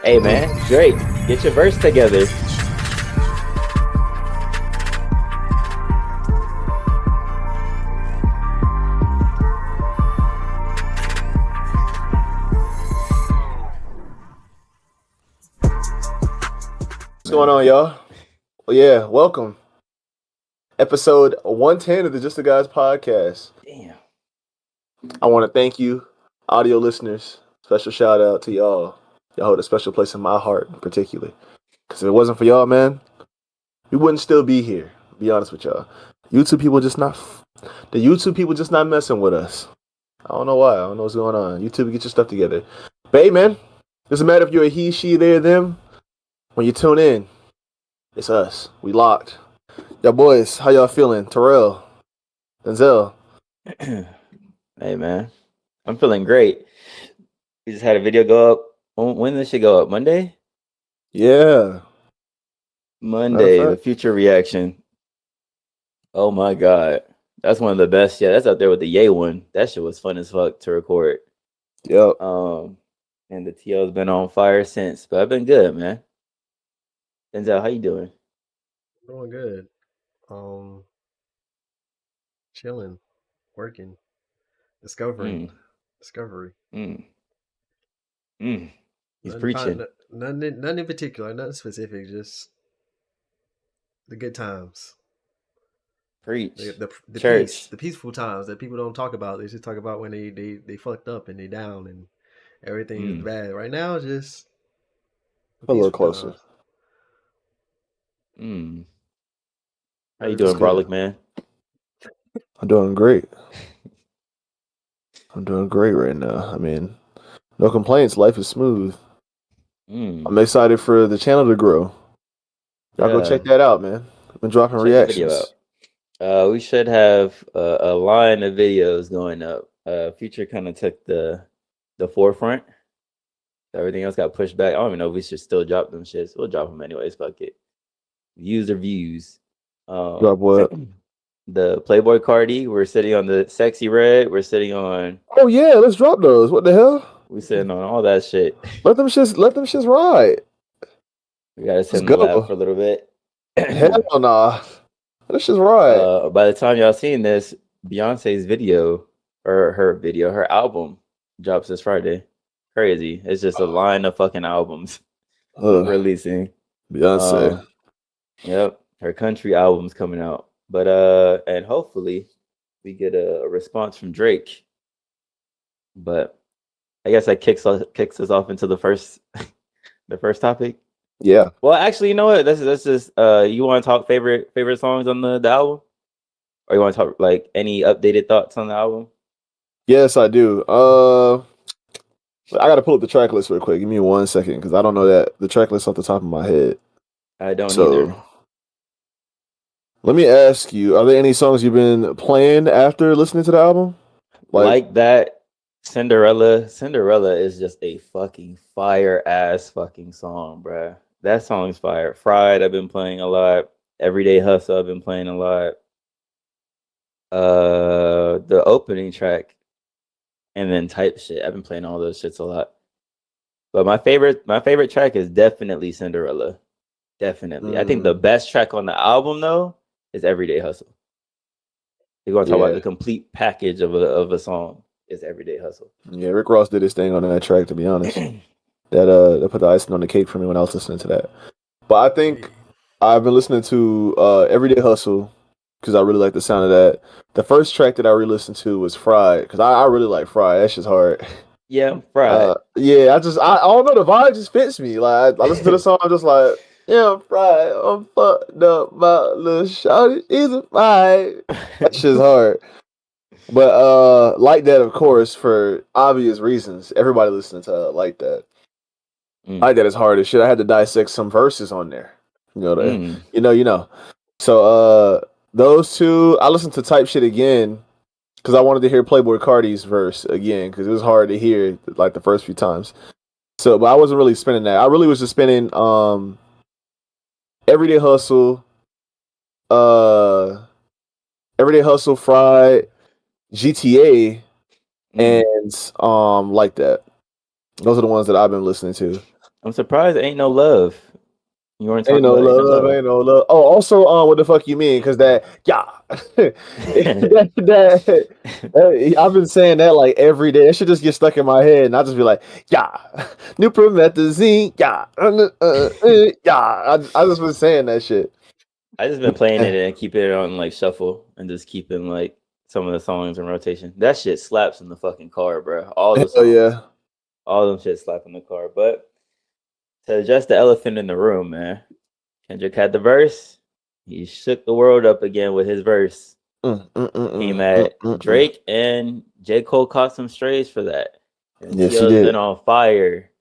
Hey man, Drake, get your verse together. What's going on, y'all? Well, yeah, welcome. Episode 110 of the Just the Guys podcast. Damn. I want to thank you, audio listeners. Special shout out to y'all. Y'all hold a special place in my heart, in particular. Because if it wasn't for y'all, man, we wouldn't still be here. To be honest with y'all. The YouTube people just not messing with us. I don't know why. I don't know what's going on. YouTube, get your stuff together. But hey, man, doesn't matter if you're a he, she, they, or them. When you tune in, it's us. We locked. Y'all boys, how y'all feeling? Terrell, Denzel. Hey man, I'm feeling great. We just had a video go up. When did this shit go up? Monday? Yeah. Monday, the Future reaction. Oh my god. That's one of the best. Yeah, that's up there with the Yay one. That shit was fun as fuck to record. Yep. And the TL's been on fire since. But I've been good, man. Denzel, how you doing? Doing good. Chilling, working, discovery. He's preaching. Nothing in particular, nothing specific, just the good times. Preach. The Church. peace, the peaceful times that people don't talk about. They just talk about when they fucked up and they down and everything is bad. Right now, it's just a little closer. How you doing, Brolic, man? I'm doing great. I'm doing great right now. I mean, no complaints. Life is smooth. I'm excited for the channel to grow. Y'all go check that out, man. I've been dropping reactions. We should have a line of videos going up. Future kind of took the forefront. Everything else got pushed back. I don't even know if we should still drop them shits. We'll drop them anyways. Fuck it. Views are views. Drop what? The Playboy Cardi. We're sitting on the Sexy Red. We're sitting on. Oh yeah, let's drop those. What the hell? We sitting on all that shit. Let them shits ride. We gotta sit in the lab for a little bit. Hell nah. Let's just ride. By the time y'all seen this, Beyonce's video or her album drops this Friday. Crazy. It's just a line of fucking albums releasing. Beyonce. Yep. Her country album's coming out. But and hopefully we get a response from Drake. But I guess that kicks us off into the first topic. Yeah. Well, actually, you know what? That's just you want to talk favorite songs on the album? Or you want to talk like any updated thoughts on the album? Yes, I do. I got to pull up the track list real quick. Give me 1 second because I don't know the track list off the top of my head. I don't either. Let me ask you: are there any songs you've been playing after listening to the album? Like that, Cinderella. Cinderella is just a fucking fire ass fucking song, bruh. That song's fire. Fried, I've been playing a lot. Everyday Hustle, I've been playing a lot. The opening track, and then Type Shit. I've been playing all those shits a lot. But my favorite track is definitely Cinderella. Definitely. I think the best track on the album though is Everyday Hustle. You're gonna talk about the complete package of a song. Is Everyday Hustle. Yeah, Rick Ross did his thing on that track. To be honest, that put the icing on the cake for me when I was listening to that. But I think I've been listening to Everyday Hustle because I really like the sound of that. The first track that I re-listened to was Fried because I really like Fried. That shit's hard. Yeah, Fried. Yeah, I don't know, the vibe just fits me. Like I listen to the song, I'm just like, yeah, I'm fried. I'm fucked up. My little shawty is a fried. That shit's hard. But like that, of course, for obvious reasons. Everybody listening to Like That. Like That is hard as shit. I had to dissect some verses on there. You know. So those two, I listened to Type Shit again because I wanted to hear Playboy Cardi's verse again because it was hard to hear like the first few times. So, but I wasn't really spinning that. I really was just spinning Everyday Hustle, Fried, GTA, and Like That. Those are the ones that I've been listening to. I'm surprised there ain't no love. You weren't Ain't talking no about ain't no love, love. ain't no love. Oh, also, what the fuck you mean? Because that, yeah, I've been saying that like every day. It should just get stuck in my head, and I just be like, yeah, new promethazine, yeah, yeah. I just been saying that shit. I just been playing it and keeping it on like shuffle and just keeping like some of the songs in rotation. That shit slaps in the fucking car, bro. All the Hell songs, yeah. all them shit slap in the car. But to address the elephant in the room, man, Kendrick had the verse. He shook the world up again with his verse. Came at Drake and J. Cole caught some strays for that. And Yes, he T.O.'s did. been on fire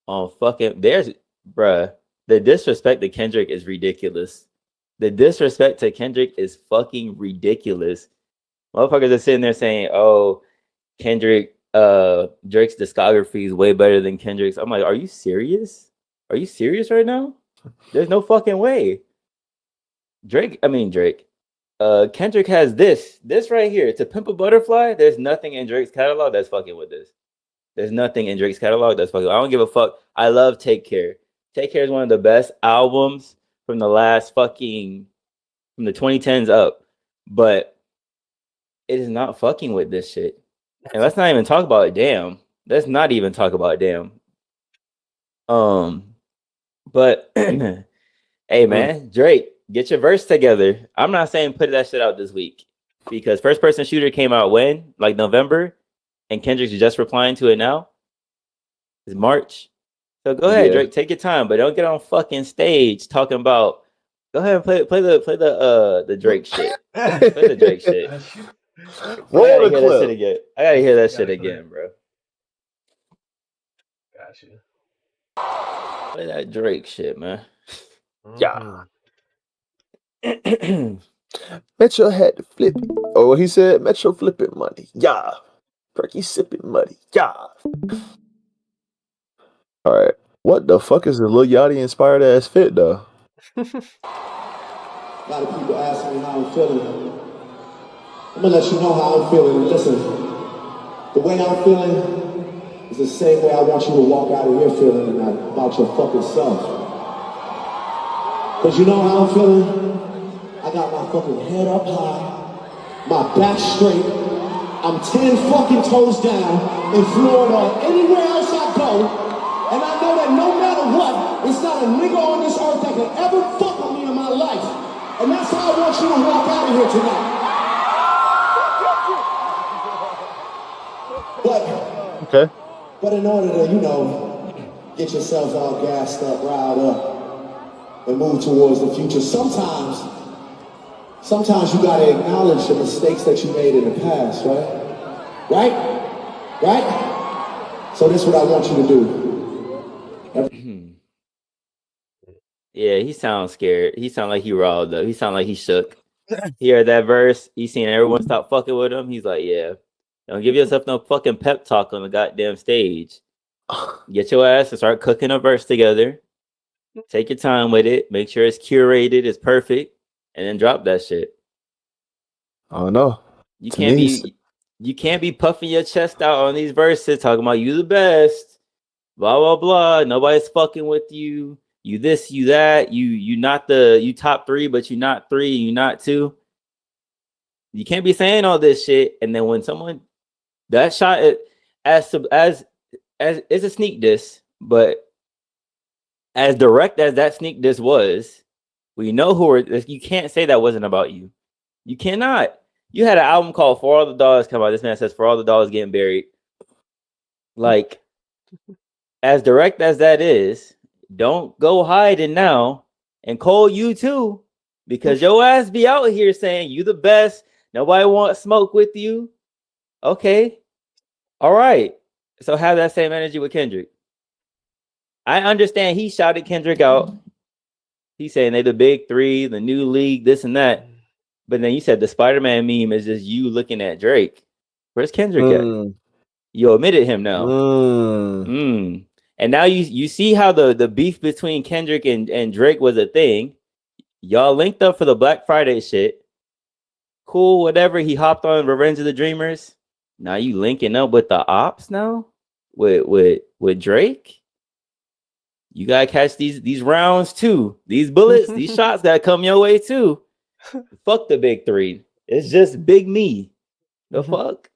on fucking bruh. The disrespect to Kendrick is ridiculous. The disrespect to Kendrick is fucking ridiculous. Motherfuckers are sitting there saying, "Oh, Kendrick, Drake's discography is way better than Kendrick's." I'm like, are you serious? Are you serious right now? There's no fucking way. Drake. Kendrick has this right here. To Pimp a Butterfly. There's nothing in Drake's catalog that's fucking with this. There's nothing in Drake's catalog that's fucking. I don't give a fuck. I love Take Care. Take Care is one of the best albums from the last fucking from the 2010s up, but it is not fucking with this shit. And let's not even talk about Damn. Let's not even talk about Damn. But hey man, Drake, get your verse together. I'm not saying put that shit out this week because First Person Shooter came out when? Like November, and Kendrick's just replying to it now. It's March. So go ahead, Drake, take your time, but don't get on fucking stage talking about. Go ahead and play the Drake shit. Play the Drake shit. Roll I gotta the hear clip. that shit again. I gotta hear that shit again, bro. Gotcha. Play that Drake shit, man. Yeah. Metro had to flip it. Oh, what he said? Metro flipping money. Yeah. Perky sipping money. Yeah. All right. What the fuck is the Lil Yachty inspired ass fit though? A lot of people ask me how I'm feeling. I'm gonna let you know how I'm feeling. Listen, the way I'm feeling is the same way I want you to walk out of here feeling about your fucking self. Cause you know how I'm feeling? I got my fucking head up high, my back straight. I'm 10 fucking toes down in Florida or anywhere else I go. And I know that no matter what, it's not a nigga on this earth that can ever fuck with me in my life. And that's how I want you to walk out of here tonight. But in order to, get yourself all gassed up, riled up, and move towards the future, sometimes you gotta acknowledge the mistakes that you made in the past, right? Right? So this is what I want you to do. Yeah, he sounds scared. He sound like he riled up. He sound like he shook. He heard that verse. He seen everyone stop fucking with him. He's like, yeah, don't give yourself no fucking pep talk on the goddamn stage. Get your ass and start cooking a verse together. Take your time with it. Make sure it's curated, it's perfect, and then drop that shit. I don't know. You can't be puffing your chest out on these verses talking about you the best. Blah blah blah. Nobody's fucking with you. You this, you that. You not you top 3, but you not 3. You not 2. You can't be saying all this shit, and then when someone that shot it as it's a sneak diss, but as direct as that sneak diss was, we know you can't say that wasn't about you. You cannot. You had an album called For All the Dogs come out. This man says For All the Dogs Getting Buried. Like, as direct as that is, don't go hiding now. And Cole, you too, because your ass be out here saying you the best. Nobody want smoke with you. Okay. All right. So have that same energy with Kendrick. I understand he shouted Kendrick out. He's saying they the big 3, the new league, this and that. But then you said the Spider-Man meme is just you looking at Drake. Where's Kendrick at? You omitted him now. And now you see how the beef between Kendrick and Drake was a thing. Y'all linked up for the Black Friday shit. Cool, whatever. He hopped on Revenge of the Dreamers. Now you linking up with the ops now? With Drake? You gotta catch these rounds too. These bullets, these shots gotta come your way too. Fuck the big three. It's just big me. The fuck.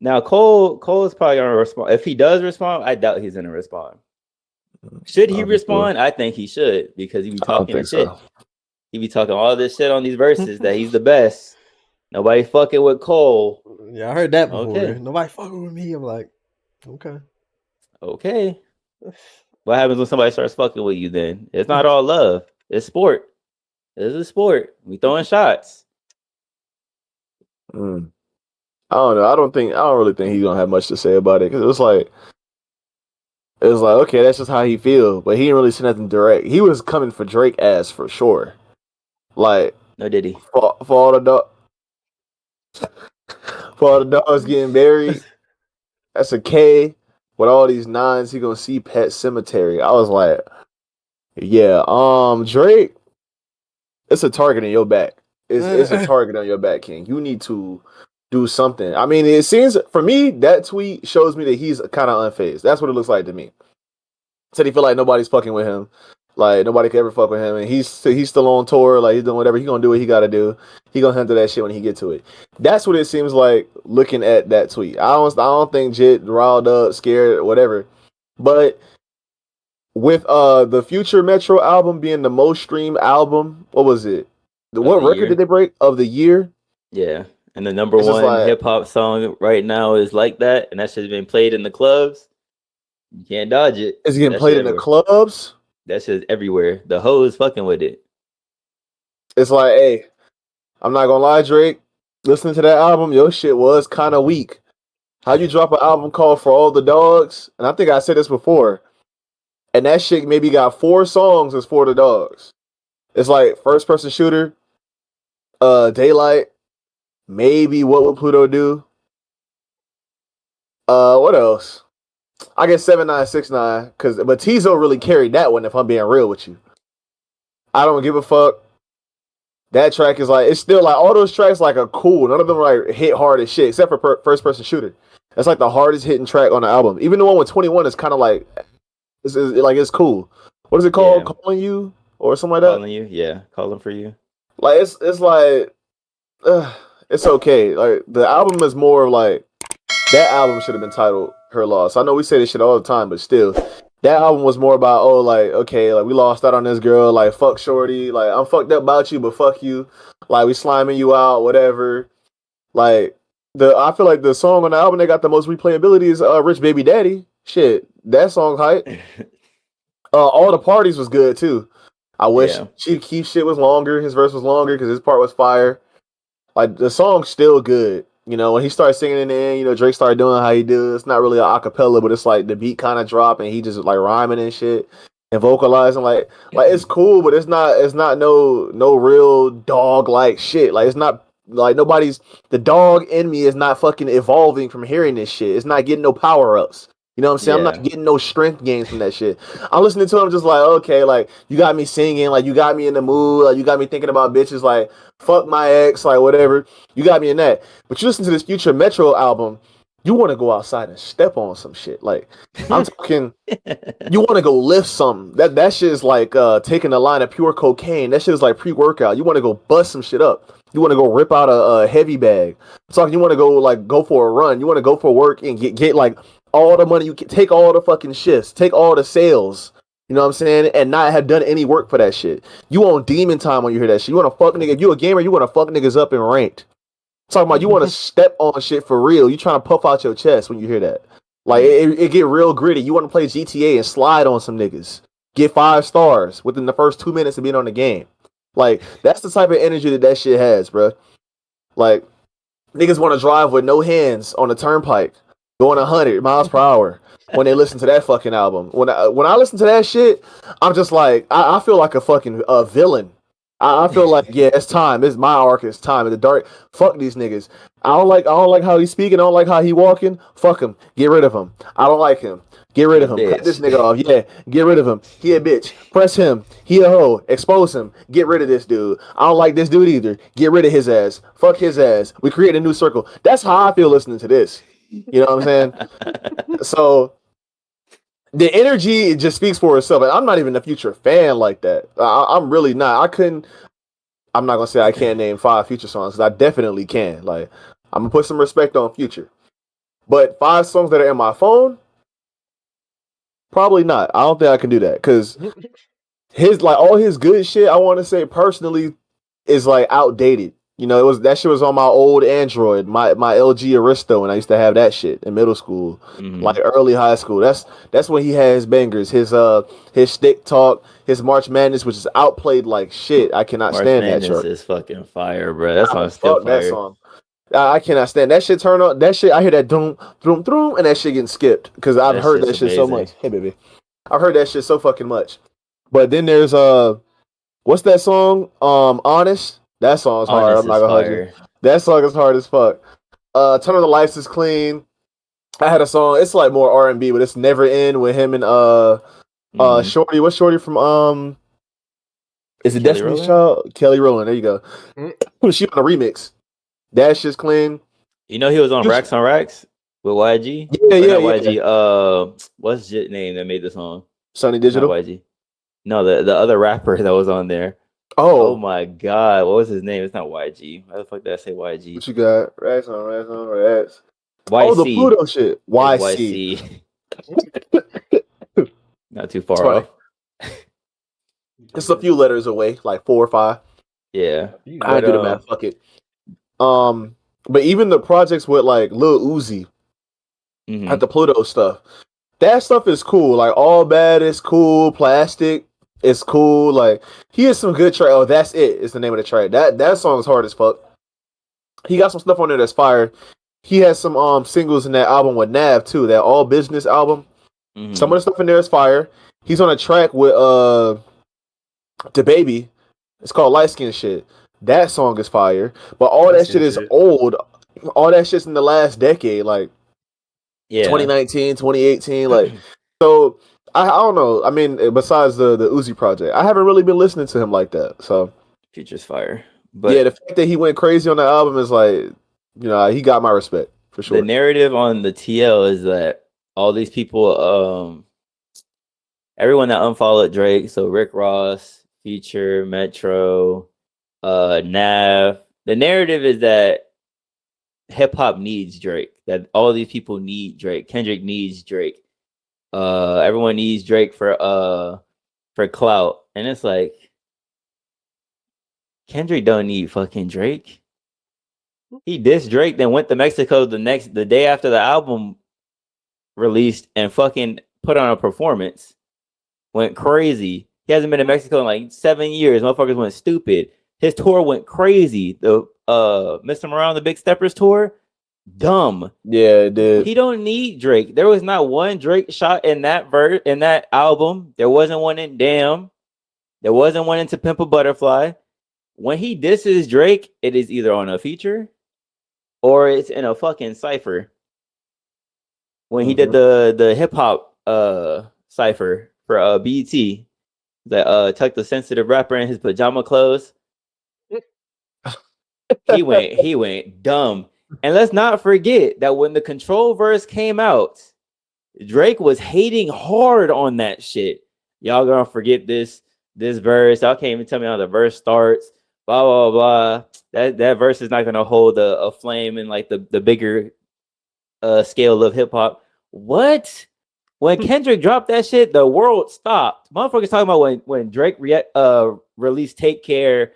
Now Cole is probably gonna respond. If he does respond, I doubt he's gonna respond. Should he respond? I think he should because he be talking shit. So. He be talking all this shit on these verses that he's the best. Nobody fucking with Cole. Yeah, I heard that before. Okay. Nobody fucking with me. I'm like, okay. What happens when somebody starts fucking with you then? It's not all love. It's sport. It's a sport. We throwing shots. I don't know. I don't really think he's gonna have much to say about it because it was like, okay, that's just how he feel. But he didn't really say nothing direct. He was coming for Drake ass for sure. Like, no, did he? For all the dogs getting buried, that's a K. With all these nines, he gonna see Pet Cemetery. I was like, yeah, Drake, it's a target in your back. It's a target on your back, King. You need to do something. I mean, it seems for me that tweet shows me that he's kind of unfazed. That's what it looks like to me. Said he feel like nobody's fucking with him, like nobody can ever fuck with him, and he's still on tour. Like he's doing whatever. He gonna do what he gotta do. He gonna handle that shit when he get to it. That's what it seems like looking at that tweet. I don't think Jit riled up, scared, whatever. But with the Future Metro album being the most streamed album, what was it? What record did they break of the year? Yeah, and the number one hip hop song right now is Like That, and that shit's been played in the clubs. You can't dodge it. It's getting played in the clubs. That shit's everywhere. The hoes fucking with it. It's like, hey, I'm not gonna lie, Drake. Listening to that album, your shit was kind of weak. How you drop an album called For All the Dogs? And I think I said this before. And that shit maybe got 4 songs as For the Dogs. It's like First Person Shooter, Daylight, maybe What Would Pluto Do? What else? I guess 7969, but Tizo really carried that one, if I'm being real with you. I Don't Give a Fuck. That track is like, it's still like, all those tracks like are cool. None of them like hit hard as shit, except for First Person Shooter. That's like the hardest hitting track on the album. Even the one with 21 is kind of like, it's cool. What is it called? Yeah. Calling You? Or something like that? Calling You, yeah. Calling For You. Like, it's like, it's okay. Like, the album is more like, that album should have been titled Her Loss. I know we say this shit all the time, but still, that album was more about, we lost out on this girl, like, fuck shorty, like, I'm fucked up about you, but fuck you, like, we sliming you out, whatever. Like, I feel like the song on the album that got the most replayability is Rich Baby Daddy. Shit, that song hype. All the Parties was good too. I wish Chief Keef shit was longer, his verse was longer because his part was fire. Like, the song's still good. You know, when he started singing in the end, you know, Drake started doing how he do. It's not really an acapella, but it's like the beat kind of drop and he just like rhyming and shit and vocalizing. Like it's cool, but it's not no real dog like shit. Like, it's not like the dog in me is not fucking evolving from hearing this shit. It's not getting no power ups. You know what I'm saying? Yeah. I'm not getting no strength gains from that shit. I'm listening to him just like, okay, like, you got me singing, like, you got me in the mood, like, you got me thinking about bitches, like, fuck my ex, like, whatever. You got me in that. But you listen to this Future Metro album, you want to go outside and step on some shit. Like, I'm talking, you want to go lift something. That shit is like taking a line of pure cocaine. That shit is like pre-workout. You want to go bust some shit up. You want to go rip out a heavy bag. I'm talking, you want to go for a run. You want to go for work and get like, all the money you can, take all the fucking shifts, take all the sales, you know what I'm saying, and not have done any work for that shit. You on demon time when you hear that shit. You want to fuck nigga, if you a gamer, you want to fuck niggas up in ranked. Talking about you want to step on shit for real. You trying to puff out your chest when you hear that. Like, it get real gritty. You want to play GTA and slide on some niggas. Get 5 stars within the first 2 minutes of being on the game. Like, that's the type of energy that shit has, bro. Like, niggas want to drive with no hands on the turnpike. Going 100 miles per hour when they listen to that fucking album. When I listen to that shit, I'm just like, I feel like a fucking villain. I feel like, yeah, it's time. It's my arc. It's time. In the dark. Fuck these niggas. I don't like how he's speaking. I don't like how he walking. Fuck him. Get rid of him. I don't like him. Get rid of him. Cut this nigga off. Yeah, get rid of him. He a bitch. Press him. He a hoe. Expose him. Get rid of this dude. I don't like this dude either. Get rid of his ass. Fuck his ass. We create a new circle. That's how I feel listening to this. You know what I'm saying? So the energy it just speaks for itself. And I'm not even a Future fan like that. I'm really not. I'm not gonna say I can't name 5 Future songs because I definitely can. Like I'm gonna put some respect on Future, but 5 songs that are in my phone, probably not. I don't think I can do that because his like all his good shit. I want to say personally is like outdated. You know, that shit was on my old Android, my LG Aristo, and I used to have that shit in middle school, like early high school. That's when he had his bangers, his stick talk, his March Madness, which is outplayed like shit. I cannot March stand Madness that chart. is fucking fire, bro. That song's still Fuck fire. that song. I cannot stand that shit. Turn on that shit. I hear that doom, doom, doom, and that shit getting skipped because I've heard that shit so much. Hey, baby, I've heard that shit so fucking much. But then there's what's that song? Honest. That song's hard. Honest I'm not gonna hold you. That song is hard as fuck. Turn on the Lights is clean. I had a song. It's like more R&B, but it's Never End with him and Shorty. What's Shorty from Is it Kelly Destiny's Rowland? Child? Kelly Rowland. There you go. She on a remix. That shit's clean. You know he was on Racks on Racks with YG. Yeah. YG. What's his name that made the song? Sonny Digital. Not YG. No, the other rapper that was on there. Oh my god, what was his name? It's not YG. Why the fuck did I say YG? What you got? Racks on Racks. YC. Oh, the Pluto shit. YC. Not too far off. It's a few letters away, like 4 or 5. Yeah. I do the math. Fuck it. But even the projects with like Lil Uzi, like the Pluto stuff, that stuff is cool. Like All Bad is cool. Plastic is cool. Like he has some good track. Oh, That's It is the name of the track. That song is hard as fuck. He got some stuff on there that's fire. He has some singles in that album with Nav too. That All Business album. Some of the stuff in there is fire. He's on a track with the Baby. It's called Light Skin Shit. That song is fire. But all that shit is old. All that shit's in the last decade, like 2019, 2018. Like so I don't know. I mean, besides the Uzi project, I haven't really been listening to him like that. So Future's fire. But yeah, the fact that he went crazy on the album is like, you know, he got my respect for sure. The narrative on the TL is that all these people, everyone that unfollowed Drake, so Rick Ross, Future, Metro, Nav. The narrative is that hip hop needs Drake. That all these people need Drake. Kendrick needs Drake. Everyone needs Drake for clout, and it's like Kendrick don't need fucking Drake. He dissed Drake, then went to Mexico the day after the album released and fucking put on a performance. Went crazy. He hasn't been to Mexico in like 7 years. Motherfuckers went stupid. His tour went crazy. The Mr. Morale, the Big Steppers tour, dumb. Yeah, it did. He don't need Drake. There was not one Drake shot in that in that album. There wasn't one in Damn. There wasn't one in To Pimp a Butterfly. When he disses Drake, it is either on a feature or it's in a fucking cypher. When he did the hip hop cypher for BT, that tucked the sensitive rapper in his pajama clothes. he went dumb. And let's not forget that when the Control verse came out, Drake was hating hard on that shit. Y'all gonna forget this verse. Y'all can't even tell me how the verse starts. Blah blah blah. That verse is not gonna hold a flame in like the bigger scale of hip hop. What? When Kendrick dropped that shit, the world stopped. Motherfuckers talking about when Drake released Take Care,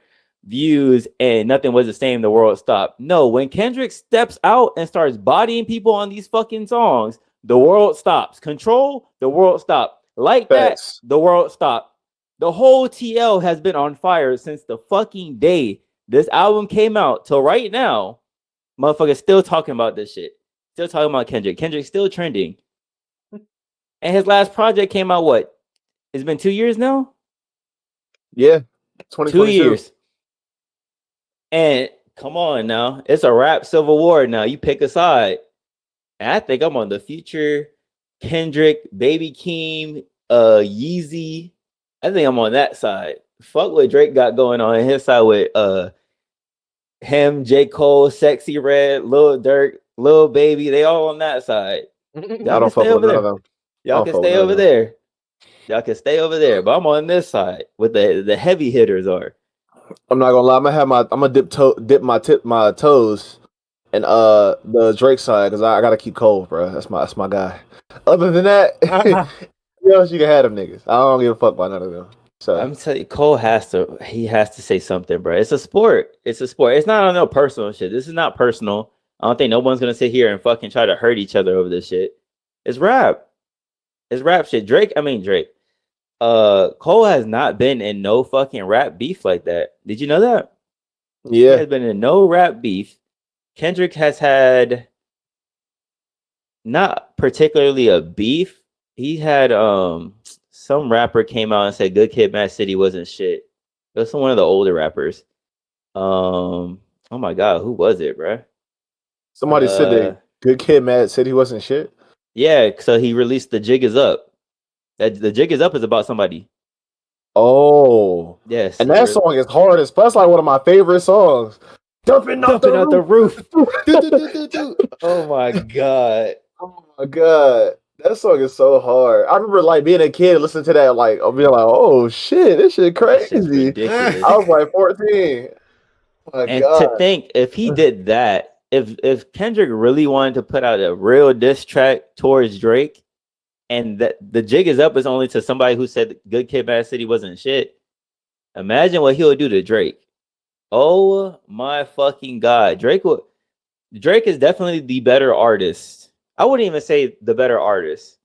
Views, and nothing was the same, the world stopped. No, when Kendrick steps out and starts bodying people on these fucking songs, the world stops. Control, the world stopped. Like that, the world stopped. The whole TL has been on fire since the fucking day this album came out till right now. Motherfuckers still talking about this shit. Still talking about Kendrick. Kendrick's still trending. And his last project came out, what? It's been 2 years now? Yeah. 2 years. And come on now. It's a rap civil war now. You pick a side. And I think I'm on the Future, Kendrick, Baby Keem, Yeezy. I think I'm on that side. Fuck what Drake got going on his side with him, J. Cole, Sexy Red, Lil Durk, Lil Baby. They all on that side. I don't fuck with none of them. Y'all can stay over there. Y'all can stay over there, but I'm on this side with the heavy hitters are. I'm not gonna lie. I'm gonna dip my toes and the Drake side because I gotta keep Cole, bro. That's my guy. Other than that, you else you can have them niggas. I don't give a fuck about none of them. So I'm telling you, Cole has to say something, bro. It's a sport. It's a sport. It's not on no personal shit. This is not personal. I don't think no one's gonna sit here and fucking try to hurt each other over this shit. It's rap. It's rap shit. Drake. Cole has not been in no fucking rap beef like that. Did you know that? yeah, He has been in no rap beef. Kendrick has had not particularly a beef. He had some rapper came out and said Good Kid, Mad City wasn't shit. It was one of the older rappers. Oh my god, who was it, bro? somebody said that Good Kid, Mad said he wasn't shit. Yeah, so he released The Jig Is Up. That The Jig Is Up is about somebody. Oh, Yes, and that song is hard as fuck. That's like one of my favorite songs. Dumping out the roof. Oh my god. Oh my god, that song is so hard. I remember like being a kid, listening to that, like being like, "Oh shit, this shit crazy." Ridiculous. I was like 14. Oh my And god, to think if he did that, if Kendrick really wanted to put out a real diss track towards Drake, and that The Jig Is Up is only to somebody who said Good Kid, Mad City wasn't shit. Imagine what he would do to Drake. Oh my fucking god, Drake is definitely the better artist. I wouldn't even say the better artist.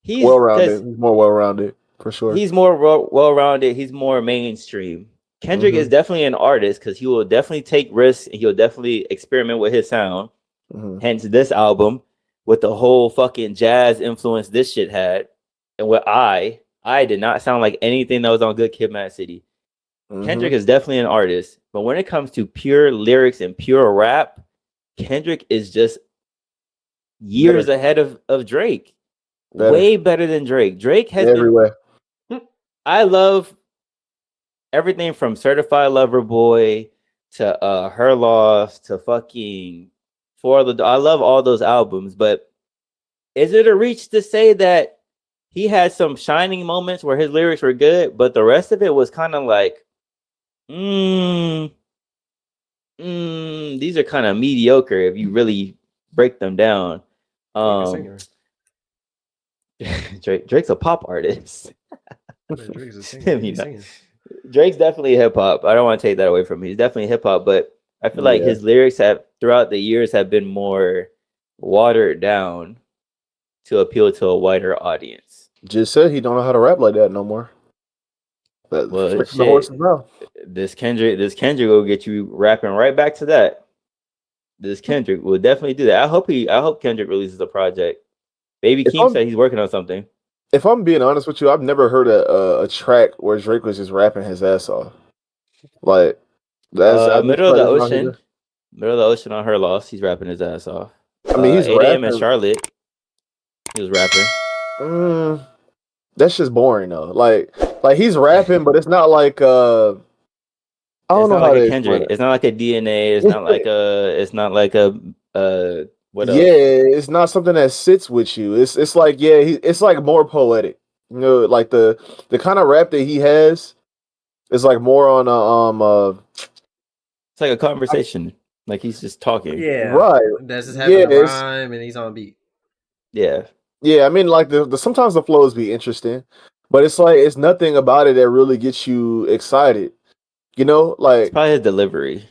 He's well-rounded. He's more well-rounded for sure. He's more well-rounded. He's more mainstream. Kendrick is definitely an artist because he will definitely take risks and he'll definitely experiment with his sound. Hence this album with the whole fucking jazz influence this shit had. And what I did not sound like anything that was on Good Kid, Mad City. Kendrick is definitely an artist, but when it comes to pure lyrics and pure rap, Kendrick is just years ahead of Drake. Way better than Drake. Drake has everywhere. I love everything from Certified Lover Boy to Her Loss to fucking I love all those albums, but is it a reach to say that he had some shining moments where his lyrics were good, but the rest of it was kind of like, these are kind of mediocre if you really break them down. Drake's a pop artist. Drake's definitely hip hop. I don't want to take that away from him. He's definitely hip hop, but I feel like his lyrics have throughout the years have been more watered down to appeal to a wider audience. Just said he don't know how to rap like that no more. Well, this Kendrick will get you rapping right back to that. This Kendrick will definitely do that. I hope Kendrick releases a project. Baby Keem said he's working on something. If I'm being honest with you, I've never heard a track where Drake was just rapping his ass off. Like that's Middle of the Ocean on Her Loss. He's rapping his ass off. I mean, he's 8 rapping. a.m. in Charlotte. He was rapping. That's just boring though. Like he's rapping, but it's not like I don't know how to Kendrick. It's not like a DNA. It's not like a what else? Yeah, it's not something that sits with you. It's like it's like more poetic. You know, like the kind of rap that he has is like more on it's like a conversation. Like he's just talking. Yeah, right. That's just having a rhyme and he's on beat. Yeah. Yeah, I mean, like the sometimes the flows be interesting, but it's like it's nothing about it that really gets you excited. You know, like it's probably his delivery.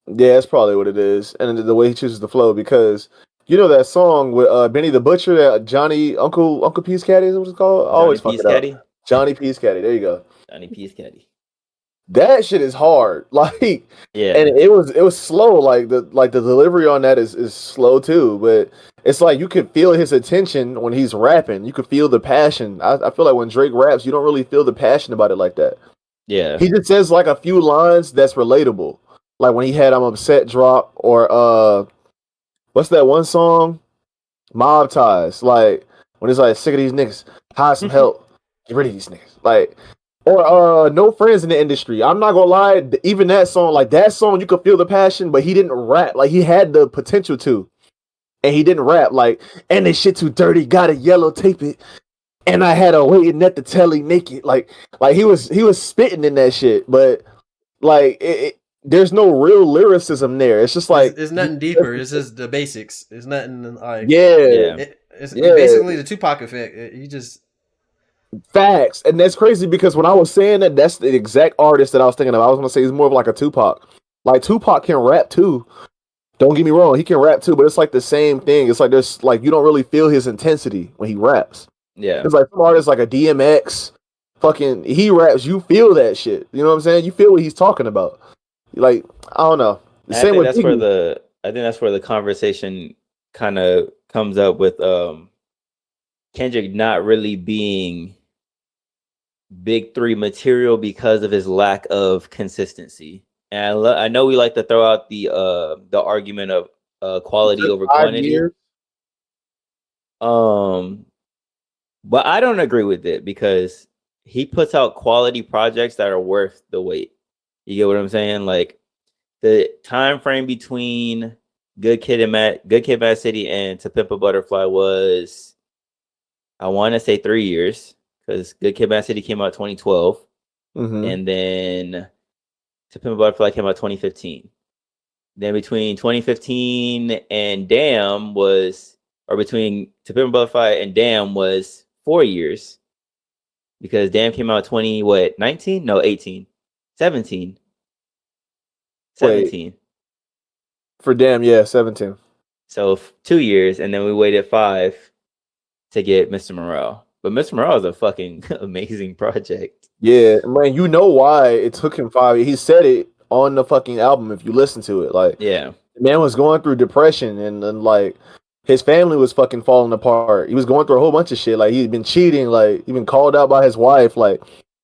Yeah, that's probably what it is, and the way he chooses the flow. Because you know that song with Benny the Butcher, that Johnny Uncle Peace Caddy is what it's called. Always fuck it up. Johnny Peace Caddy. There you go. Johnny Peace Caddy. That shit is hard. Like, yeah, and it was slow. Like the delivery on that is slow too. But it's like you could feel his attention when he's rapping. You could feel the passion. I feel like when Drake raps, you don't really feel the passion about it like that. Yeah, he just says like a few lines that's relatable. Like when he had "I'm Upset" drop, or what's that one song? Mob Ties. Like when it's like sick of these niggas, hire some help, get rid of these niggas. Like, or No Friends in the Industry. I'm not gonna lie, even that song, like that song, you could feel the passion, but he didn't rap. Like he had the potential to. and he didn't rap like, and this shit too dirty, gotta yellow tape it. And I had a waiting at the telly naked. Like he was spitting in that shit, but like there's no real lyricism there. It's just like it's nothing deeper. It's just the basics. It's nothing like yeah. It's basically the Tupac effect. He just facts, and that's crazy because when I was saying that, that's the exact artist that I was thinking of. I was gonna say he's more of like a Tupac. Like Tupac can rap too. Don't get me wrong, he can rap too, but it's like the same thing. It's like there's like you don't really feel his intensity when he raps. Yeah, It's like some artists like a DMX, fucking he raps, you feel that shit. You know what I'm saying? You feel what he's talking about. Like I don't know. The same with I think that's where the conversation kind of comes up with Kendrick not really being Big Three material because of his lack of consistency. And I know we like to throw out the argument of quality over quantity. Years. But I don't agree with it because he puts out quality projects that are worth the wait. You get what I'm saying? Like the time frame between Good Kid, Mad City, and To Pimp a Butterfly was, I want to say 3 years because Good Kid, Mad City came out 2012, and then To Pimp a Butterfly came out 2015. Then between 2015 and Damn between To Pimp a Butterfly and Damn was 4 years because Damn came out 19? No, 18. 17. 17. Wait, for Damn, yeah, 17. So 2 years, and then we waited 5 to get Mr. Morale. But Mr. Morale is a fucking amazing project. Yeah, man, you know why it took him 5 years. He said it on the fucking album if you listen to it. Like, yeah, the man was going through depression and like his family was fucking falling apart. He was going through a whole bunch of shit. Like he'd been cheating, like he'd been called out by his wife. Like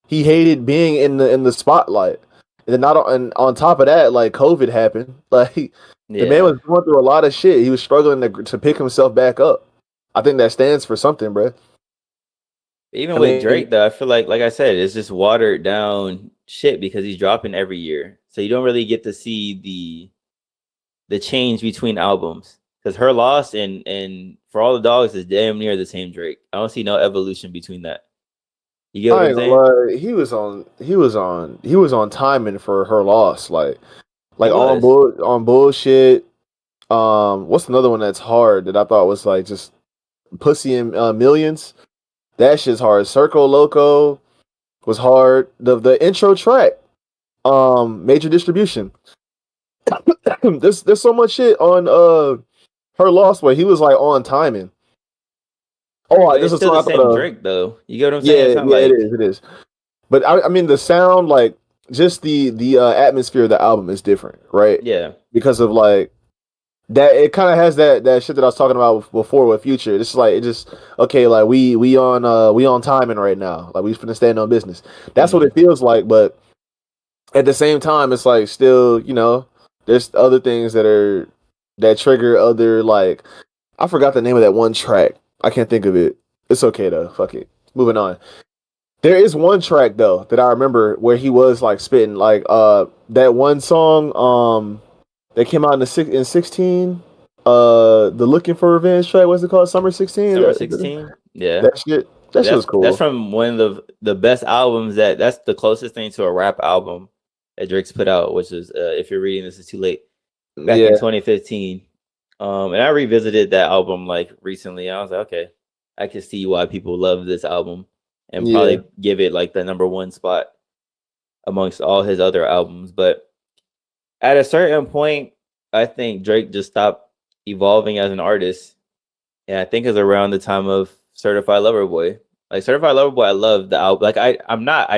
he hated being in the spotlight. And then on top of that, like COVID happened. Like the man was going through a lot of shit. He was struggling to pick himself back up. I think that stands for something, bro. Even with Drake, though, I feel like I said, it's just watered down shit because he's dropping every year, so you don't really get to see the change between albums. Because Her Loss and For All the Dogs is damn near the same Drake. I don't see no evolution between that. You get what I'm saying? He was on timing for Her Loss, like on bullshit. What's another one that's hard that I thought was like just Pussy and Millions? That shit's hard. Circo Loco was hard. The intro track, Major Distribution. There's so much shit on Her Loss where he was like on timing. Oh, this is still the same Drake though. You get what I'm saying? Yeah, it is. But I mean the sound, like just the atmosphere of the album is different, right? Yeah, because of like that. It kind of has that shit that I was talking about before with Future. It's like okay, like we on timing right now. Like we finna stand on business. That's what it feels like. But at the same time, it's like still, there's other things that trigger other, like I forgot the name of that one track. I can't think of it. It's okay though. Fuck it. Moving on. There is one track though that I remember where he was like spitting like that one song that came out in 16, the Looking for Revenge track. What's it called? Summer 16. Summer 16. Yeah, that shit was cool. That's from one of the best albums. That's the closest thing to a rap album that Drake's put out, which is If You're Reading This Is Too Late, back in 2015. And I revisited that album like recently. I was like, okay, I can see why people love this album and probably give it like the #1 spot amongst all his other albums. But at a certain point, I think Drake just stopped evolving as an artist. And I think it's around the time of Certified Lover Boy. Like Certified Lover Boy, I love the album. Like I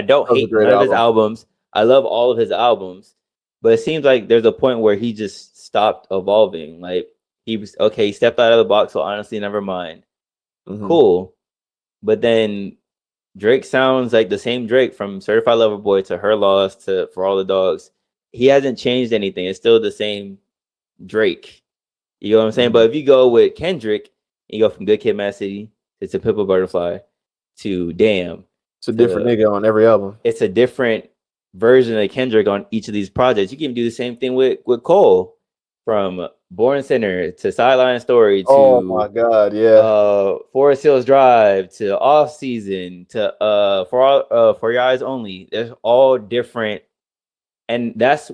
don't hate none of his albums. I love all of his albums. But it seems like there's a point where he just stopped evolving. Like he stepped out of the box, so honestly, never mind. Cool. But then Drake sounds like the same Drake from Certified Lover Boy to Her Loss to For All the Dogs. He hasn't changed anything. It's still the same Drake. You know what I'm saying? But if you go with Kendrick, you go from Good Kid, Mad City to Pimp a Butterfly to Damn. It's a different nigga on every album. It's a different version of Kendrick on each of these projects. You can do the same thing with Cole. from Born Center to Sideline Story Oh my to God, yeah. Forest Hills Drive to Off Season to For Your Eyes Only. They're all different, and that's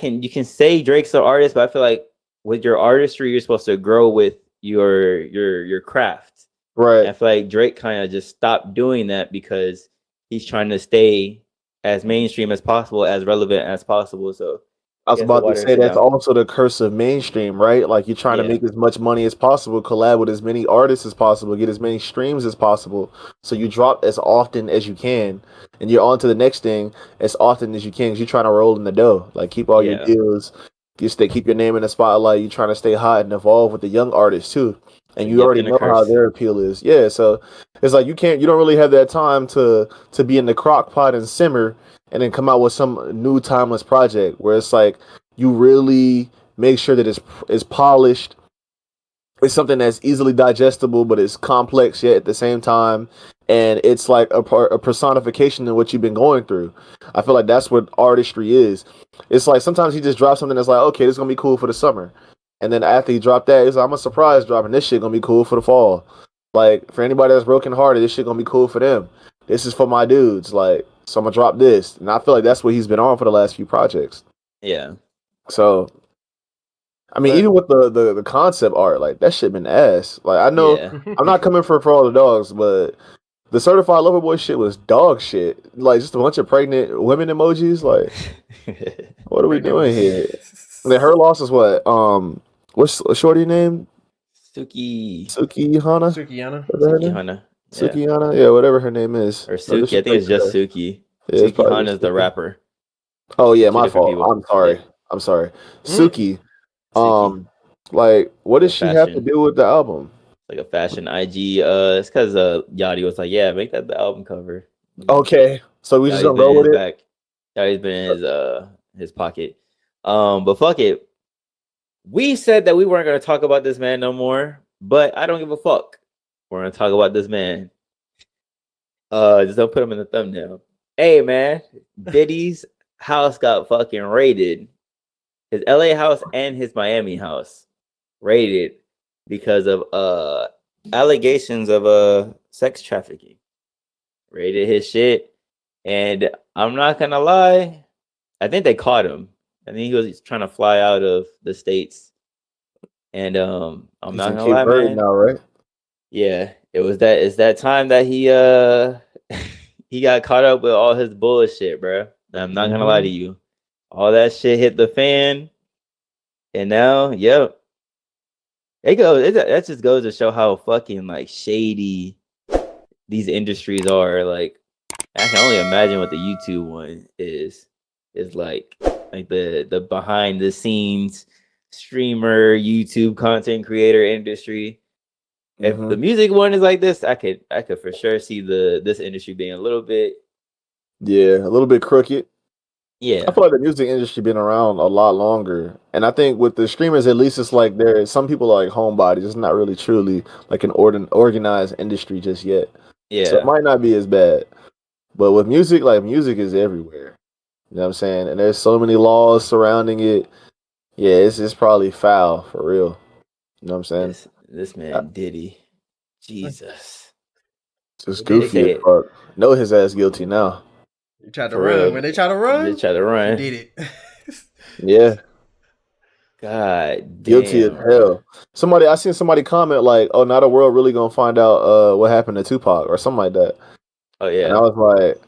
you can say Drake's an artist, but I feel like with your artistry, you're supposed to grow with your craft. Right. And I feel like Drake kind of just stopped doing that because he's trying to stay as mainstream as possible, as relevant as possible. So I was he has to about to water say shit that's down. also the curse of mainstream, right? Like you're trying to Yeah, make as much money as possible, collab with as many artists as possible, get as many streams as possible. So you drop as often as you can, and you're on to the next thing as often as you can because you're trying to roll in the dough. Like keep all your yeah. deals, keep your name in the spotlight. You're trying to stay hot and evolve with the young artists too. It's And a you gift already and a know how curse. their appeal is. Yeah, so it's like you don't really have that time to be in the crock pot and simmer and then come out with some new timeless project where it's like you really make sure that it's polished. It's something that's easily digestible, but it's complex yet at the same time, and it's like a personification of what you've been going through. I feel like that's what artistry is. It's like sometimes he just drops something that's like, okay, this is gonna be cool for the summer, and then after he dropped that, it's like, I'm a surprise dropping this shit gonna be cool for the fall. Like for anybody that's broken hearted, this shit gonna be cool for them. This is for my dudes. Like so, I'm gonna drop this, and I feel like that's what he's been on for the last few projects. Yeah, So I mean, but even with the concept art, like that shit been ass. Like I know yeah, I'm not coming for all the dogs, but the certified lover boy shit was dog shit. Like just a bunch of pregnant women emojis. Like, what are we Pregnant doing women. here? Then her loss is what? What's shorty name? Suki Suki Hana? Sukiana. Is that her Suki name? Hana. Yeah, Suki Hana? Yeah, whatever her name is. or Or Suki. does she I think play it's just today? Suki. Yeah, it's Suki probably Hana just is the Suki. rapper. Oh yeah, Two my different fault. people. I'm sorry. Yeah, I'm sorry. Mm. Suki. Suki. Like what Like does a she have to fashion, do with the album? like a fashion IG. It's because Yachty was like, yeah, make that the album cover. Okay, so we just Yachty's gonna been go in with his it. back. Yachty's been in his pocket. But fuck it. We said that we weren't gonna talk about this man no more, but I don't give a fuck. We're gonna talk about this man. Just don't put him in the thumbnail. Hey man, Diddy's house got fucking raided. His LA house and his Miami house raided because of allegations of sex trafficking. Raided his shit, and I'm not gonna lie, I think they caught him. I think he was trying to fly out of the states, and I'm He's not in gonna Cape lie, Verde man. now, right? Yeah, it's that time that he he got caught up with all his bullshit, bro. I'm not gonna lie to you. All that shit hit the fan, and now, yep. That just goes to show how fucking like shady these industries are. Like I can only imagine what the YouTube one is like the behind the scenes streamer, YouTube content creator industry. If the music one is like this, I could for sure see this industry being a little bit, Yeah, a little bit crooked. I yeah, feel like the music industry been around a lot longer, and I think with the streamers, at least it's like some people are like homebodies. It's not really truly like an organized industry just yet, so it yeah. might not be as bad. But with music, like music is everywhere. You know what I'm saying? And there's so many laws surrounding it. Yeah, it's probably foul for real. You know what I'm saying? This Uh, man Diddy, Jesus. It's just They goofy say as it fuck. Know his ass guilty now. You tried to for run. real. When they try to They run, try to he run. did it. Yeah. God Guilty as damn, bro. hell. I seen somebody comment like, "Oh, now the world really gonna find out what happened to Tupac or something like that." Oh And I yeah, was like,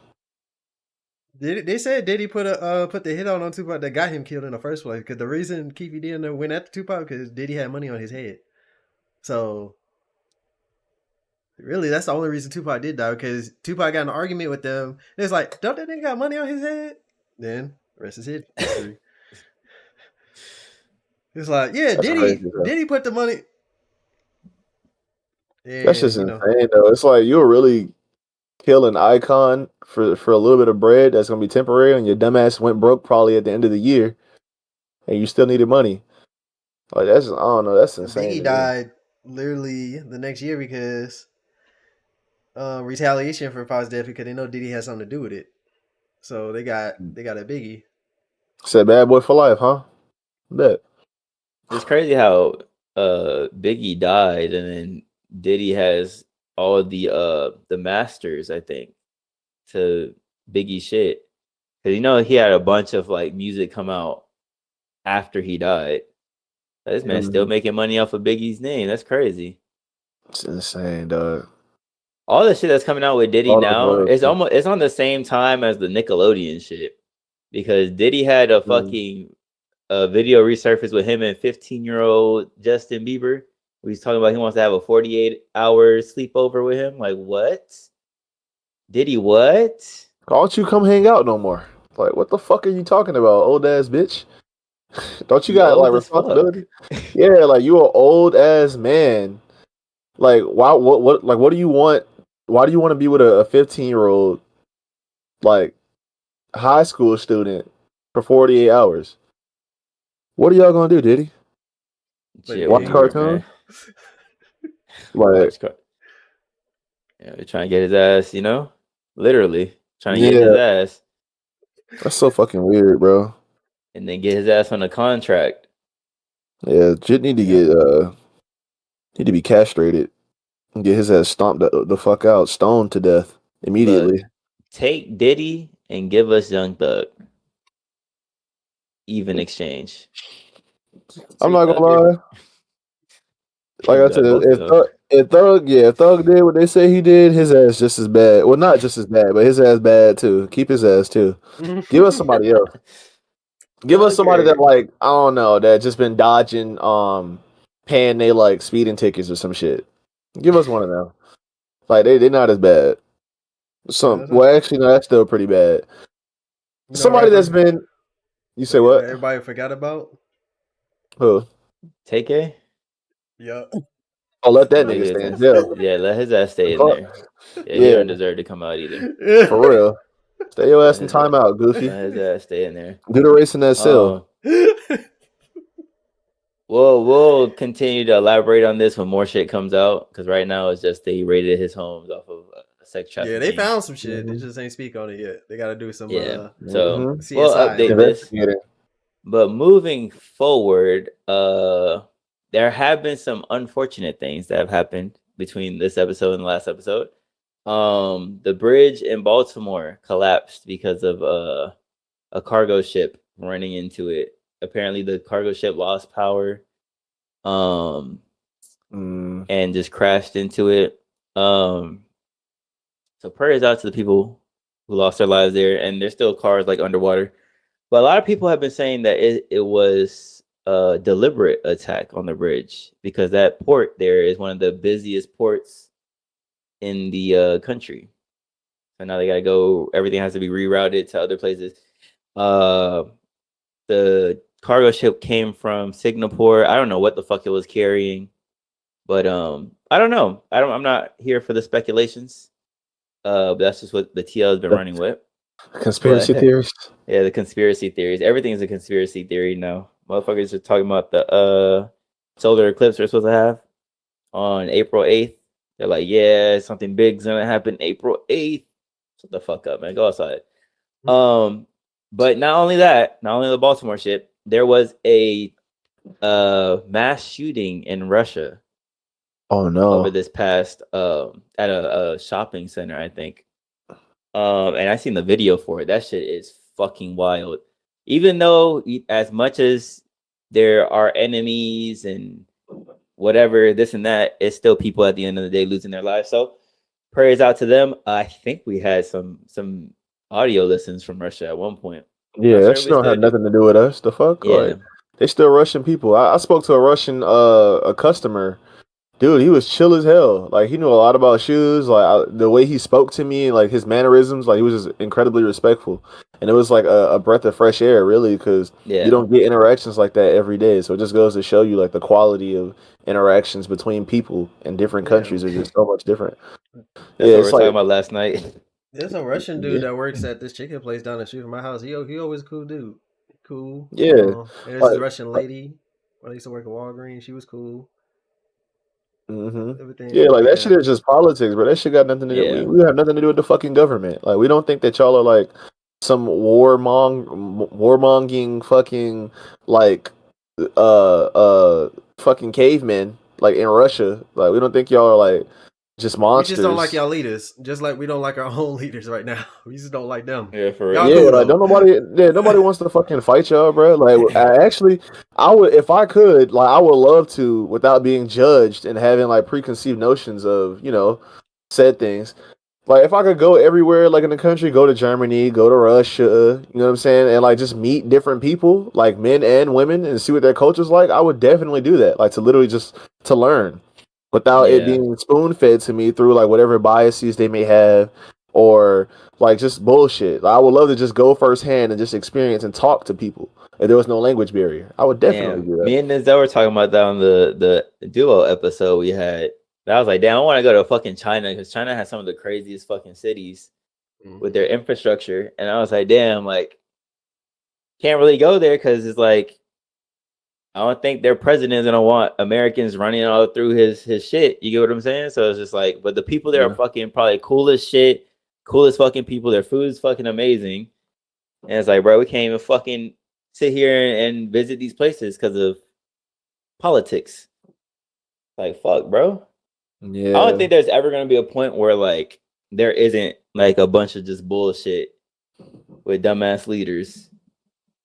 They said Diddy put the hit on Tupac that got him killed in the first place. Because the reason Keefy didn't went after Tupac because Diddy had money on his head. So really, that's the only reason Tupac did die. Because Tupac got in an argument with them. It's like, don't that nigga got money on his head? Then the rest is history. It's like, yeah, "That's crazy, bro. Diddy put the money. That's just And insane, though." It's like you'll really kill an icon for a little bit of bread that's gonna be temporary, and your dumbass went broke probably at the end of the year, and you still needed money. Like I don't know. That's insane Biggie to me. died literally the next year because retaliation for Pac's death because they know Diddy had something to do with it. So they got a Biggie. Said bad boy for life, huh? Bet. It's crazy how Biggie died and then Diddy has all the masters, I think, to Biggie shit. Cause he had a bunch of like music come out after he died. This man's still making money off of Biggie's name. That's crazy. It's insane, dog. All the shit that's coming out with Diddy All those now, royalties. it's on the same time as the Nickelodeon shit. Because Diddy had a fucking video resurface with him and 15-year-old Justin Bieber. He's talking about he wants to have a 48-hour sleepover with him. Like, what? Diddy, what? Why don't you come hang out no more? Like, what the fuck are you talking about, old ass bitch? Don't you He got like old as fuck. responsibility? Yeah, like you an old ass man. Like, why? What do you want? Why do you want to be with a 15-year-old, like high school student, for 48 hours? What are y'all gonna do, Diddy? Play Watch games. cartoons? Like, Watch yeah, they're trying to get his ass, literally trying to get yeah, his ass that's so fucking weird, bro. and then get his ass on a contract. Yeah, Jit need to get be castrated and get his ass stomped the fuck out, stoned to death immediately. Take Diddy and give us Young Thug. Even exchange. I'm not gonna Thugger. lie. Like I said, Both of them. if Thug did what they say he did, his ass just as bad. Well, not just as bad, but his ass bad too. Keep his ass too. Give us somebody else. Give us somebody that like I don't know that just been dodging, paying they like speeding tickets or some shit. Give us one of them. Like they not as bad. Actually no, that's still pretty bad. Somebody that's been. You say what? Everybody forgot about? Who? Take a. Yeah. Oh, let that nigga stay in jail. Yeah, let his ass stay in there. Yeah, he don't deserve to come out either. For real. Stay your ass in timeout, Goofy. Let his ass stay in there. Do the race in that cell. We'll continue to elaborate on this when more shit comes out because right now it's just they raided his homes off of sex trafficking. Yeah, they found some shit. They just ain't speak on it yet. They got to do some. So CSI. we'll update this. But moving forward, there have been some unfortunate things that have happened between this episode and the last episode. The bridge in Baltimore collapsed because of a cargo ship running into it. Apparently the cargo ship lost power and just crashed into it. So prayers out to the people who lost their lives there, and there's still cars like underwater. But a lot of people have been saying that it was a deliberate attack on the bridge because that port there is one of the busiest ports in the country. So now they got to go. Everything has to be rerouted to other places. The cargo ship came from Singapore. I don't know what the fuck it was carrying, but I don't know. I'm not here for the speculations. But that's just what the TL has been running with. Conspiracy theories. Yeah, the conspiracy theories. Everything is a conspiracy theory now. Motherfuckers are talking about the solar eclipse we're supposed to have on April 8th. They're like, yeah, something big's gonna happen April 8th. Shut the fuck up, man. Go outside. But not only that, not only the Baltimore shit, there was a mass shooting in Russia. Oh no! Over this past at a shopping center, I think. And I seen the video for it. That shit is fucking wild. Even though as much as there are enemies and whatever, this and that, it's still people at the end of the day losing their lives. So prayers out to them. I think we had some audio listens from Russia at one point. Yeah, that shit don't have nothing to do with us. The fuck? Yeah. Like, they still Russian people. I spoke to a Russian a customer. Dude, he was chill as hell. Like, he knew a lot about shoes. Like, the way he spoke to me, like his mannerisms, like he was just incredibly respectful. And it was like a breath of fresh air, really, because you don't get interactions like that every day. So it just goes to show you like the quality of interactions between people in different countries are just so much different. That's what we were talking about last night. There's a Russian dude that works at this chicken place down the street from my house. He always a cool dude. Cool. Yeah. And there's this Russian lady. I used to work at Walgreens. She was cool. Mm-hmm. Yeah, like that shit is just politics, bro. That shit got nothing to do. We have nothing to do with the fucking government. Like, we don't think that y'all are like some warmonging fucking like fucking cavemen like in Russia. Like we don't think y'all are like just We monsters. just don't like y'all leaders, just like we don't like our own leaders right now. We just don't like them. Yeah, for Y'all real. Yeah, cool like though. nobody wants to fucking fight y'all, bro. Like I would if I could, like I would love to without being judged and having like preconceived notions of, said things. Like if I could go everywhere like in the country, go to Germany, go to Russia, you know what I'm saying, and like just meet different people, like men and women, and see what their culture's like, I would definitely do that. Like to literally just to learn without it Yeah. being spoon fed to me through like whatever biases they may have or like just bullshit. Like, I would love to just go firsthand and just experience and talk to people. If there was no language barrier, I would definitely Damn. do that. Me and Denzel were talking about that on the duo episode we had. And I was like, damn, I want to go to fucking China because China has some of the craziest fucking cities with their infrastructure. And I was like, damn, like, can't really go there because it's like, I don't think their president is gonna want Americans running all through his shit. You get what I'm saying? So it's just like, but the people there are fucking probably cool as shit, coolest fucking people. Their food is fucking amazing. And it's like, bro, we can't even fucking sit here and visit these places because of politics. Like, fuck, bro. Yeah. I don't think there's ever gonna be a point where like there isn't like a bunch of just bullshit with dumbass leaders.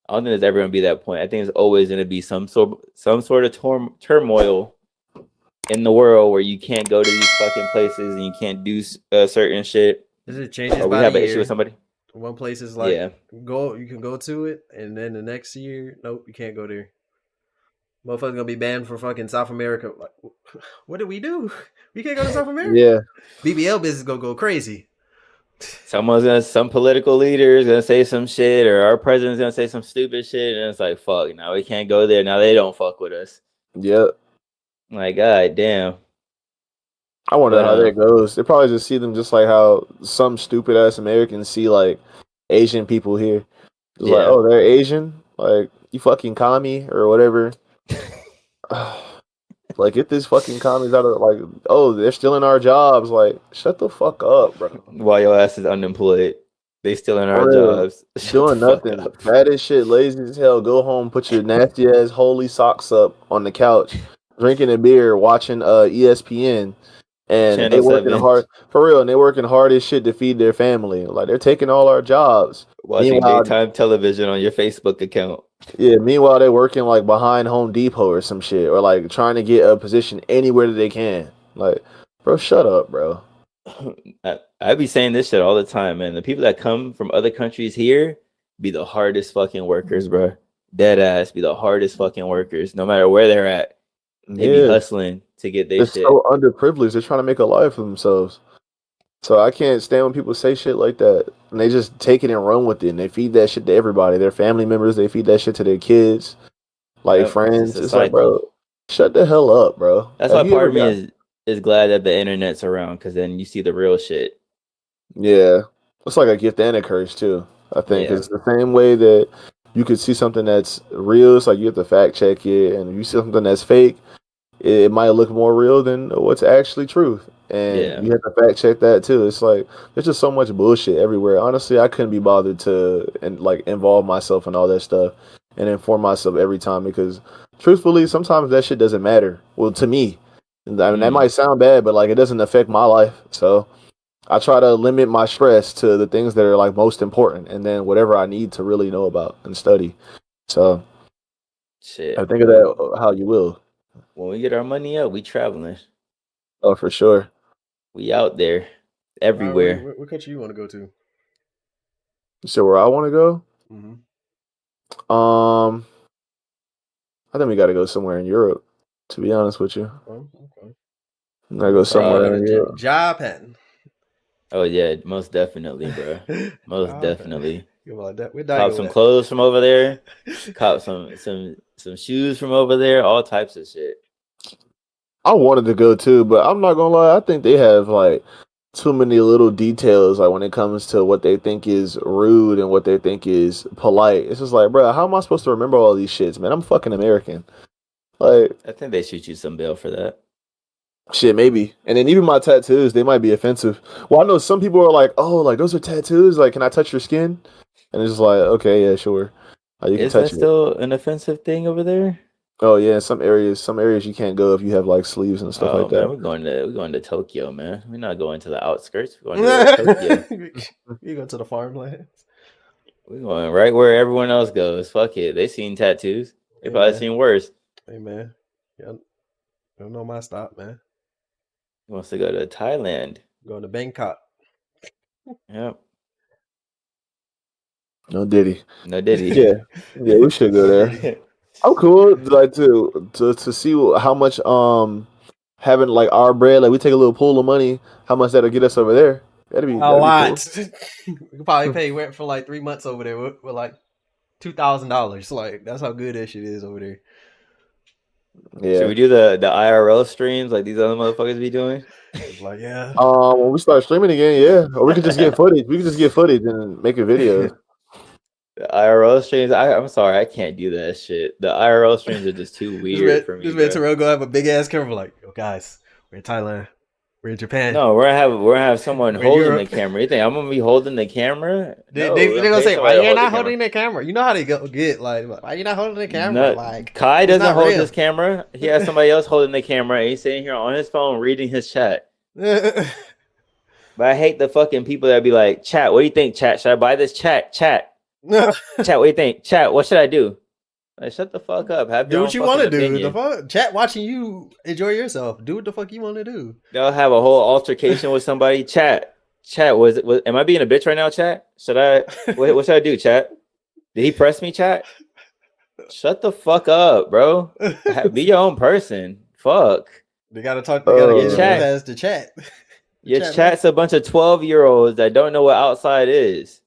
I don't think there's ever gonna be that point. I think there's always gonna be some sort of turmoil in the world where you can't go to these fucking places and you can't do certain shit. It changes Or we by have the an issue year. with somebody. One place is like, Yeah. you can go to it, and then the next year, nope, you can't go there. Motherfuckers gonna be banned from fucking South America. Like, what do? We can't go to South America. Yeah. BBL business gonna go crazy. Some political leader is gonna say some shit, or our president's gonna say some stupid shit, and it's like, fuck, now we can't go there. Now they don't fuck with us. Yep. Like, god damn. I wonder But, how that goes. They probably just see them just like how some stupid ass Americans see like Asian people here. Just like, Yeah. oh, they're Asian, like you fucking commie or whatever. Like, get this fucking commies out of like, oh, they're stealing our jobs. Like, shut the fuck up, bro. While your ass is unemployed, they still in our For real. jobs. Shut Doing the fuck nothing. up. Fat as shit, lazy as hell. Go home, put your nasty ass holy socks up on the couch, drinking a beer, watching ESPN. And they Channel working 7. hard for real, and they working hard as shit to feed their family. Like they're taking all our jobs. Watching Meanwhile, daytime television on your Facebook account. yeah. Meanwhile, they're working like behind Home Depot or some shit, or like trying to get a position anywhere that they can. Like, bro, shut up, bro. I be saying this shit all the time, man. The people that come from other countries here be the hardest fucking workers, bro. Dead ass be the hardest fucking workers, no matter where they're at. They be hustling to get their They're shit. so underprivileged. They're trying to make a life for themselves. So I can't stand when people say shit like that, and they just take it and run with it, and they feed that shit to everybody. Their family members, they feed that shit to their kids, like Yep, friends. it's a It's like, cycle. bro, shut the hell up, bro. That's Have why you part ever of me got? is glad that the internet's around, because then you see the real shit. Yeah, it's like a gift and a curse too. I think Yeah. it's the same way that you could see something that's real. It's like you have to fact check it, and if you see something that's fake, it might look more real than what's actually truth. And Yeah. you have to fact check that too. It's like there's just so much bullshit everywhere. Honestly, I couldn't be bothered to involve myself in all that stuff and inform myself every time because truthfully, sometimes that shit doesn't matter. Well, to me, I mean, that might sound bad, but like it doesn't affect my life. So I try to limit my stress to the things that are like most important, and then whatever I need to really know about and study. So Shit. I think of that how you will. When we get our money up, we traveling. Oh, for sure. We out there everywhere. What country you want to go to? So where I want to go? Mm-hmm. I think we got to go somewhere in Europe. To be honest with you, Oh, okay. I gotta go somewhere in Europe. Japan. Oh yeah, most definitely, bro. Most definitely. We're dying Cop over some that. clothes from over there. Cop some shoes from over there. All types of shit. I wanted to go too, but I'm not gonna lie. I think they have like too many little details, like when it comes to what they think is rude and what they think is polite. It's just like, bro, how am I supposed to remember all these shits, man? I'm fucking American. Like, I think they shoot you some bail for that. shit, maybe. And then even my tattoos, they might be offensive. Well, I know some people are like, oh, like those are tattoos. Like, can I touch your skin? And it's just like, okay, yeah, sure. You can Is that touch it. still an offensive thing over there? Oh yeah, some areas you can't go if you have like sleeves and stuff like man, that. we're going to Tokyo, man. We're not going to the outskirts. We're going to Tokyo. You go to the farmlands. We're going right where everyone else goes. Fuck it. They seen tattoos. They Hey, probably man. seen worse. Hey man, yeah, don't know my stop, man. He wants to go to Thailand. Going to Bangkok. Yep. No Diddy. No Diddy. Yeah, yeah, we should go there. I'm cool, like to see how much having like our bread, like we take a little pool of money, how much that'll get us over there. That'd be cool. We could probably pay rent for like 3 months over there with like $2,000. Like that's how good that shit is over there. Yeah. Should we do the IRL streams like these other motherfuckers be doing? It's like yeah. When we start streaming again, yeah, or we could just get footage. We could just get footage and make a video. The IRL streams, I'm sorry, I can't do that shit. The IRL streams are just too weird for me. This man Terrell gonna have a big ass camera like, yo guys, we're in Thailand, we're in Japan. No, we're gonna have someone We're in holding the Europe. camera. You think I'm gonna be holding the camera? They No, gonna say, why you you not holding the camera? You know how they get like, why you not holding the camera? No, Like Kai it's doesn't not hold real. his camera. He has somebody else holding the camera, and he's sitting here on his phone reading his chat. But I hate the fucking people that be like, chat, what do you think, chat? Should I buy this chat? Chat, what do you think? Chat, what should I do? Like, shut the fuck up. Have Do your what you want to do. The fuck? Chat watching you enjoy yourself. Do what the fuck you want to do. They'll have a whole altercation with somebody. Chat, am I being a bitch right now, chat? Should I, what should I do, chat? Did he press me, chat? Shut the fuck up, bro. Be your own person. Fuck. They gotta talk. They gotta get chat. as the chat. Your chat's a bunch of 12-year-olds that don't know what outside is.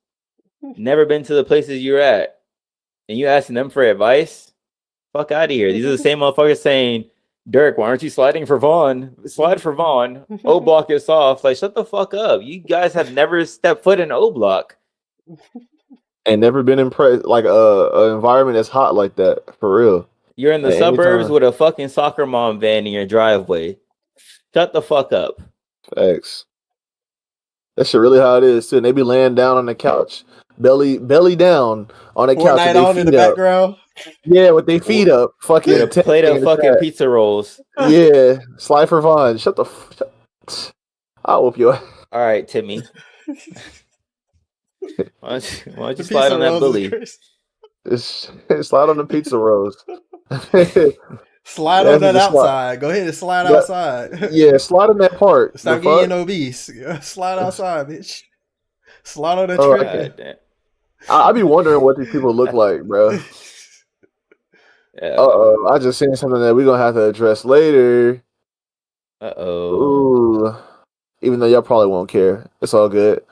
Never been to the places you're at. And you asking them for advice? Fuck out of here. These are the same motherfuckers saying, Dirk, why aren't you sliding for Vaughn? Slide for Vaughn. O Block is soft. Like, shut the fuck up. You guys have never stepped foot in O Block. And never been impressed like a environment that's hot like that for real. You're in the At suburbs anytime. with a fucking soccer mom van in your driveway. Shut the fuck up. Thanks. That shit really how it is too. And they be laying down on the couch, belly down on the couch with Fortnite their on in the feet up. background. Yeah, with their feet up. Fucking With a plate of fucking pizza rolls. Yeah, slide for Vaughn. Shut the. I'll whoop you. All right, Timmy. Why don't you slide on that bully? Slide on the pizza rolls. Slide on that outside. Go ahead and slide outside. Yeah, slide on that part. Stop getting obese. Slide outside, bitch. Slide on that trick. I be wondering what these people look like, bro. I just seen something that we're gonna have to address later. Ooh. Even though y'all probably won't care. It's all good.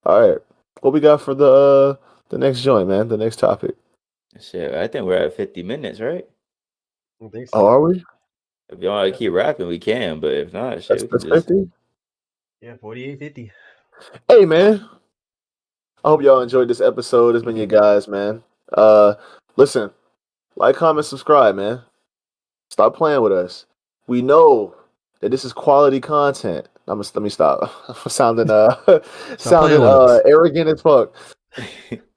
All right. What we got for the next joint, man? The next topic. Shit, I think we're at 50 minutes, right? I think so. Oh, are we? If you want to keep rapping, we can. But if not, shit, that's 50? Yeah, 48-50. Hey, man. I hope y'all enjoyed this episode. It's been your guys, man. Listen, like, comment, subscribe, man. Stop playing with us. We know that this is quality content. Let me stop. I'm sounding arrogant as fuck.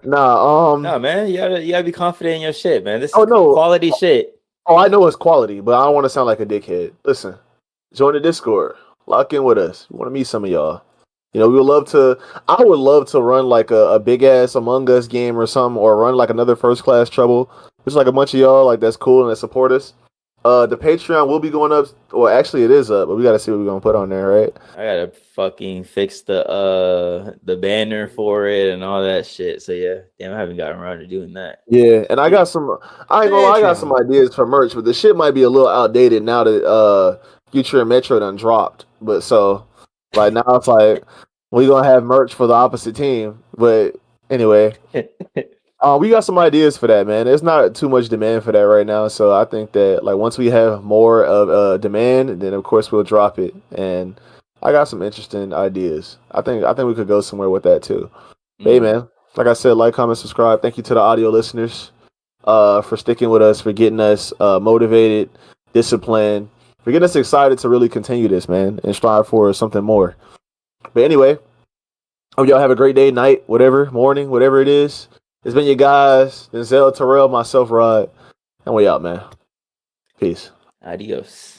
Nah, man. You gotta be confident in your shit, man. This is quality shit. Oh, I know it's quality, but I don't want to sound like a dickhead. Listen, join the Discord. Lock in with us. We want to meet some of y'all. You know, I would love to run like a big ass Among Us game or something, or run like another First Class Trouble. There's like a bunch of y'all like that's cool and that support us. The Patreon will be going up. Well, actually, it is up, but we got to see what we're gonna put on there, right? I gotta fucking fix the banner for it and all that shit. So yeah, damn, I haven't gotten around to doing that. Yeah, and I got some. I ain't gonna lie, I got some ideas for merch, but the shit might be a little outdated now that Future Metro done dropped. But so like now it's like we gonna have merch for the opposite team. But anyway. We got some ideas for that, man. There's not too much demand for that right now, so I think that like once we have more of demand, then of course we'll drop it. And I got some interesting ideas. I think we could go somewhere with that too. Hey, man, like I said, like, comment, subscribe. Thank you to the audio listeners for sticking with us, for getting us motivated, disciplined, for getting us excited to really continue this, man, and strive for something more. But anyway, hope y'all have a great day, night, whatever, morning, whatever it is. It's been your guys, Denzel, Terrell, myself, Rod, and we out, man. Peace. Adios.